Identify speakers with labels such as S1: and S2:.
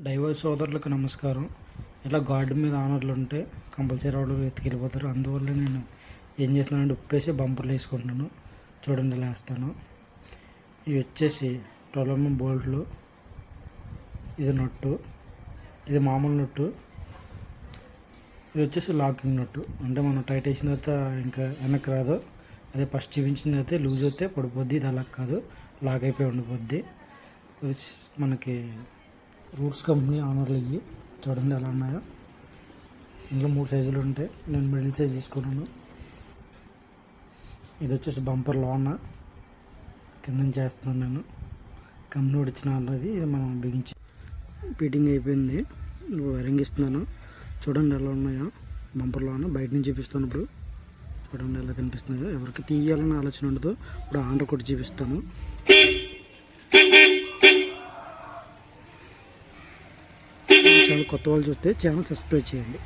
S1: Driver సోదరులకు నమస్కారం. ఇలా గార్డు మీద ఆనర్లు ఉంటే కంపల్సరీ వాళ్ళు ఎత్తుకెళ్ళిపోతారు. అందువల్ల నేను ఏం చేస్తున్నానంటే ఉప్పేసి బంపర్లు వేసుకుంటున్నాను. చూడండి ఇలా వేస్తాను. ఇవి వచ్చేసి 12mm బోల్ట్లు, ఇది నట్టు, ఇది మామూలు నట్టు, ఇది వచ్చేసి లాకింగ్ నట్టు. అంటే మనం టైట్ వేసిన తర్వాత ఇంకా వెనక్కి రాదు. అదే ఫస్ట్ చూపించిన తర్వాత లూజ్ అయితే పడిపోద్ది. ఇది అలా కాదు, లాక్ అయిపోయి ఉండిపోద్ది. మనకి రూట్స్ కంపెనీ ఆనర్లు ఇవి చూడండి ఎలా ఉన్నాయో. ఇందులో 3 సైజులు ఉంటాయి. నేను మిడిల్ సైజ్ తీసుకున్నాను. ఇది వచ్చేసి బంపర్ లోన కింద నుంచి వేస్తున్నాను నేను. కంపెనీ ఇచ్చిన ఆనర్ ఇది మనం బిగించి ఫిట్టింగ్ అయిపోయింది. వైరింగ్ ఇస్తున్నాను. చూడండి ఎలా ఉన్నాయో బంపర్ లోన. బయట నుంచి చూపిస్తాను. ఇప్పుడు చూడండి ఎలా కనిపిస్తున్నాయో. ఎవరికి తీయాలని ఆలోచన ఉండదు. ఇప్పుడు ఆనర్ కొట్టి చూపిస్తాను. చాలా కొత్త వాళ్ళు చూస్తే ఛానల్ సబ్స్క్రైబ్ చేయండి.